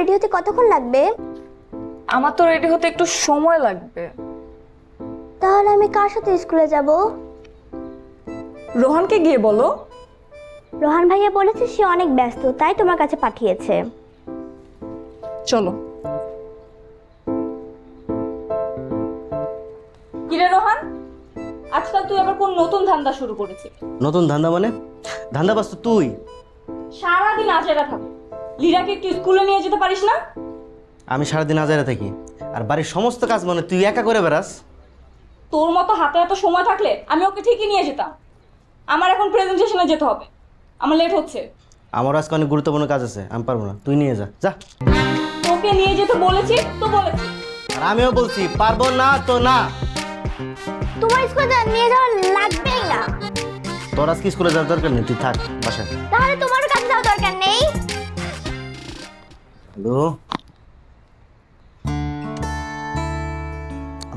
Ready হতে কতক্ষণ লাগবে? আমার তো রেডি হতে একটু সময় লাগবে। তাহলে আমি কার সাথে স্কুলে যাব? রোহানকে গিয়ে বলো। রোহান ভাইয়া বলেছে সে অনেক ব্যস্ত, তাই তোমার কাছে পাঠিয়েছে। চলো। কিরে রোহান, আজকাল তুই আবার কোন নতুন ধান্দা শুরু করেছিস? নতুন ধান্দা মানে? ধান্দাবাজ তো তুই। সারাদিন আজেরা থাকো, লীরাকে একটু স্কুলে নিয়ে যেতে পারিস না? আমি সারাদিন আজারে থাকি, আর বাড়ির সমস্ত কাজ মানে তুই একা করে বেড়াস। তোর মতো হাতে এত সময় থাকলে আমি ওকে ঠিকই নিয়ে যেতাম। আমার এখন প্রেজেন্টেশনে যেতে হবে, আমার লেট হচ্ছে। আমার আজকে অনেক গুরুত্বপূর্ণ কাজ আছে, আমি পারবো না, তুই নিয়ে যা। যা। তোকে নিয়ে যেতে বলেছি তো বলেছি। আর আমিও বলছি পারবো না তো না। তোমার স্কুলে নিয়ে যাওয়া লাগবেই না। তোর আজকে স্কুলে যাওয়ার দরকার নেই, তুই থাক বাসায়। তাহলে তোমারও কাছে যাওয়ার দরকার নেই। হ্যালো,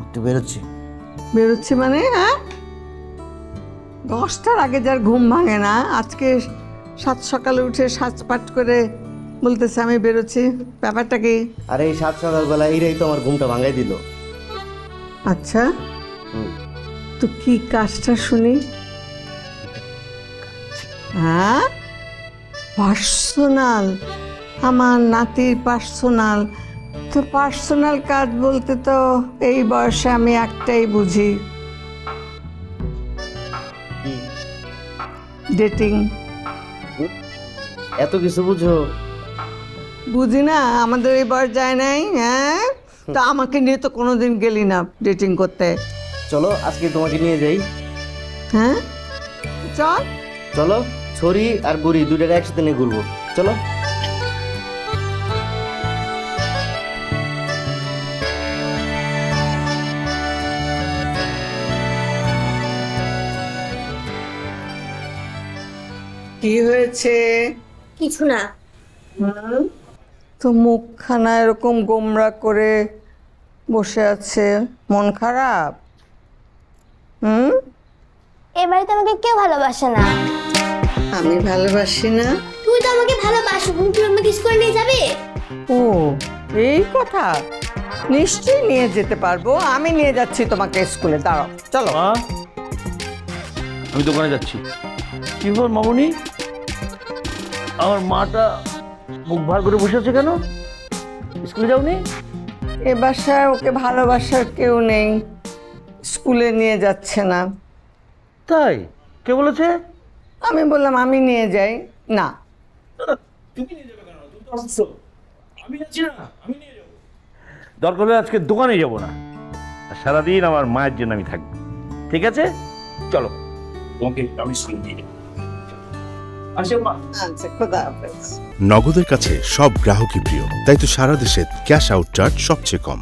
একটু বেরোচ্ছি। বেরোচ্ছি মানে? হ্যাঁ, 10টার আগে যার ঘুম ভাঙে না, আজকে 7 সকালে উঠে সাজপাট করে বলতেছে আমি বেরোচ্ছি। ব্যাপারটা কি? আর এই 7 সকালবেলা এরাই তো আমার ঘুমটা ভাঙাই দিল। আচ্ছা, তো কি কাজটা শুনি? হ্যাঁ, পার্সোনাল? আমার নাতির পার্সোনাল? তো পার্সোনাল কাজ বলতে তো এই বয়সে আমি একটাই বুঝি, ডেটিং। এত কিছু বুঝো? বুঝি না, আমাদের এই বয়স যায় নাই। হ্যাঁ, তো আমাকে নিয়ে তো কোনোদিন গেলি না ডেটিং করতে। চলো আজকে তোমাকে নিয়ে যাই। হ্যাঁ চল। চলো, ছড়ি আর বুড়ি দুইটার একসাথে নিয়ে ঘুরবো, চলো। কি হয়েছে? কিছু না। তো মুখখানা এরকম গোমরা করে বসে আছে, মন খারাপ? এ বাড়িতে আমাকে কেউ ভালোবাসে না। আমি ভালোবাসি না? তুই তো আমাকে ভালোবাসো, কিন্তু তুই আমাকে স্কুলে নিয়ে যাবে? ও এই কথা, নিশ্চয়ই নিয়ে যেতে পারবো। আমি নিয়ে যাচ্ছি তোমাকে স্কুলে, দাঁড়াও, চলো। আমি দোকানে যাচ্ছি। কি বল মামুনি, আমার মাটা মুখ ভার করে বসে আছে কেন? স্কুলে যাওনি? এ বাসায় ওকে ভালোবাসার কেউ নেই, স্কুলে নিয়ে যাচ্ছে না। তাই? কে বলেছে? আমি বললাম আমি নিয়ে যাই। না, তুমি নিয়ে যাবে কেন? তুমি তো অসুস্থ। আমি যাচ্ছি না, আমি নিয়ে যাবো। দরকার হলে আজকে দোকানে যাব না, আর সারাদিন আমার মায়ের জন্য আমি থাকবো। ঠিক আছে, চলো তোমাকে আমি স্কুলে নিয়ে যাবো। আসো মা। আচ্ছা, খোদা হাফেজ। নগদের কাছে সব গ্রাহকই প্রিয়, তাই তো সারা দেশে ক্যাশ আউট চার্জ সবচেয়ে কম।